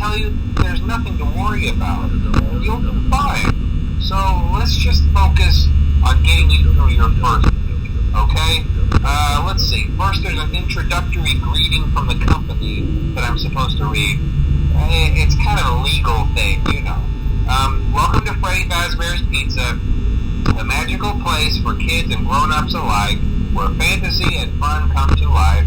tell you there's nothing to worry about. You'll be fine. So let's just focus on getting you through your first week, okay? Let's see. First, there's an introductory greeting from the company that I'm supposed to read. It's kind of a legal thing, you know. Welcome to Freddy Fazbear's Pizza, a magical place for kids and grown-ups alike, where fantasy and fun come to life.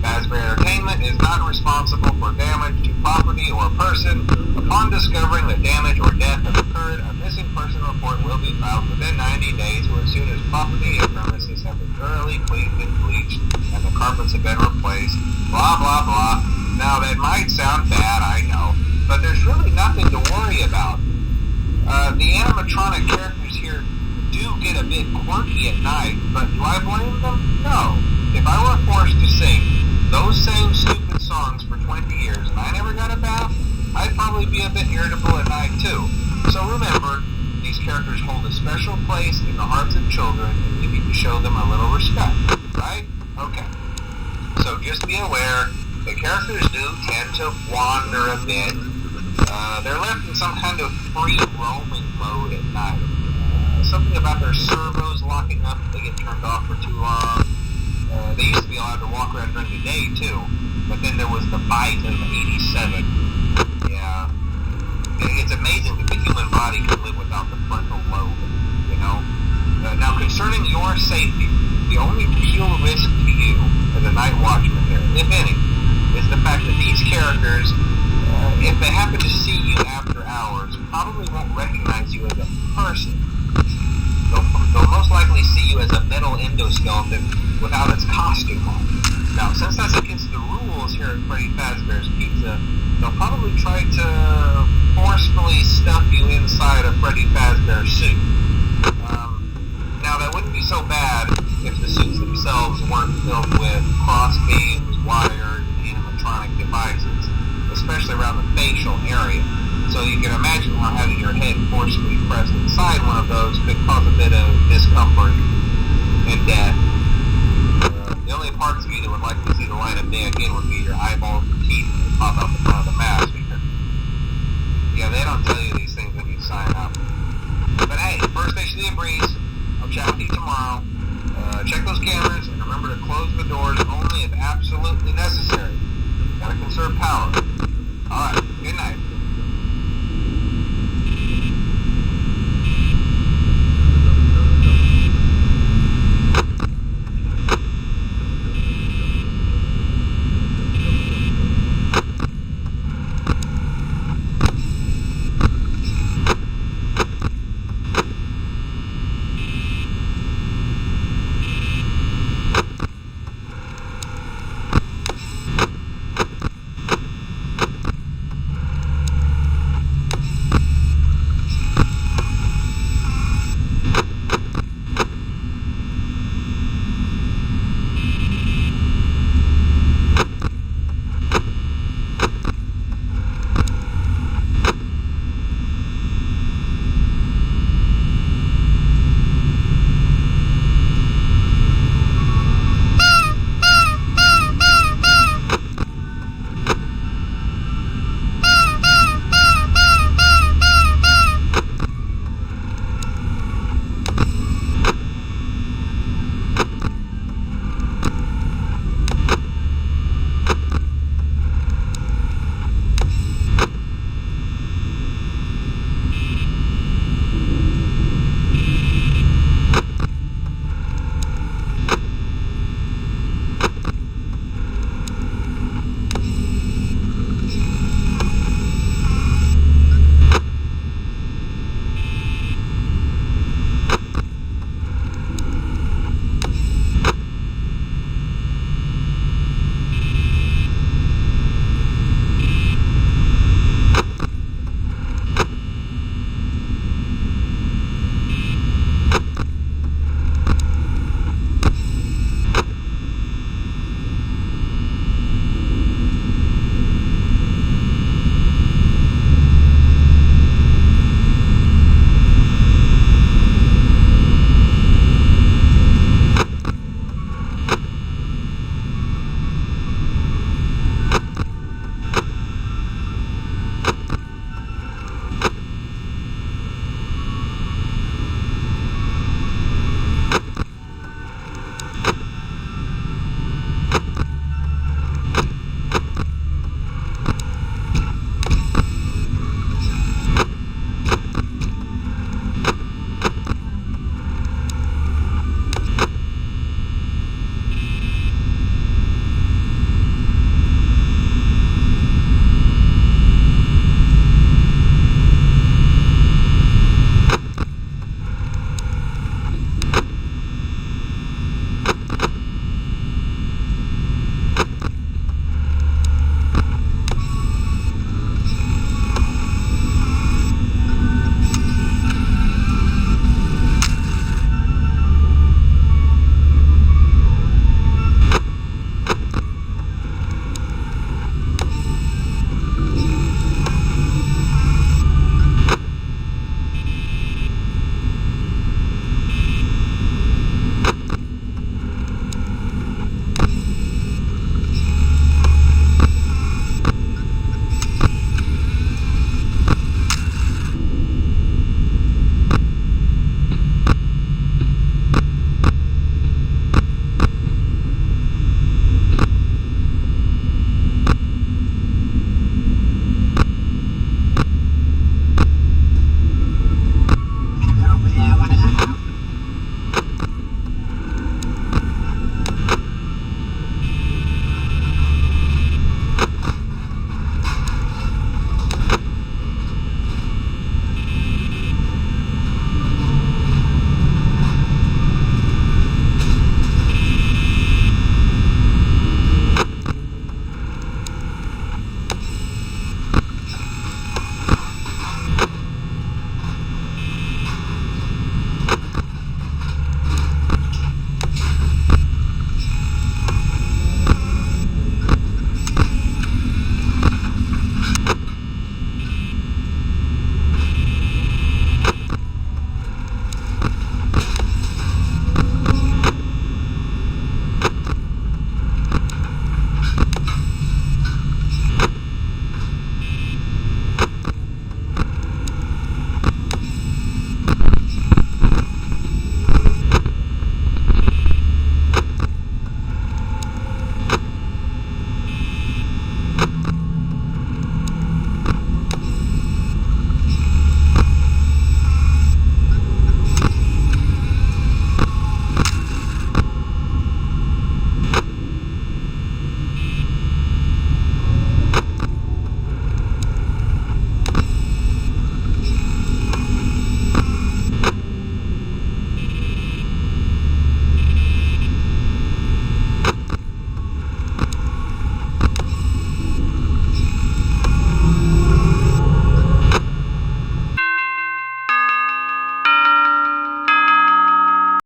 Fazbear Entertainment is not responsible for damage to property or person. Upon discovering that damage or death has occurred, a missing person report will be filed within 90 days or as soon as property and premises have been thoroughly cleaned and bleached and the carpets have been replaced. Blah, blah, blah. Now, that might sound bad, I know, but there's really nothing to worry about. The animatronic characters here do get a bit quirky at night, but do I blame them? No. If I were forced to sing those same stupid songs for 20 years and I never got a bath, I'd probably be a bit irritable at night too. So remember, these characters hold a special place in the hearts of children and you need to show them a little respect, right? Okay. So just be aware, the characters do tend to wander a bit. They're left in some kind of free roaming mode at night. Something about their servos locking up if they get turned off for too long. They used to be allowed to walk around during the day, too. But then there was the bite of 87. Yeah. It's amazing that the human body can live without the frontal lobe, you know? Now, concerning your safety, the only real risk to you as a night watchman here, if any, is the fact that these characters, if they happen to see you after hours, probably won't recognize you as a person. They'll most likely see you as a metal endoskeleton without its costume on. Now, since that's against the rules here at Freddy Fazbear's Pizza, they'll probably try to forcefully stuff you inside a Freddy Fazbear suit. Now, that wouldn't be so bad if the suits themselves weren't filled with crossbeams, wires, and animatronic devices, especially around the facial area. So you can imagine how having your head forcefully pressed inside one of those could cause a bit of discomfort and death. The only parts of you that would like to see the light of day again would be your eyeballs and teeth that pop out the front of the mask. Yeah, they don't tell you these things when you sign up. But hey, First Station of the Breeze. I'll chat with you tomorrow. Check those cameras and remember to close the doors only if absolutely necessary. Gotta conserve power. Alright, good night.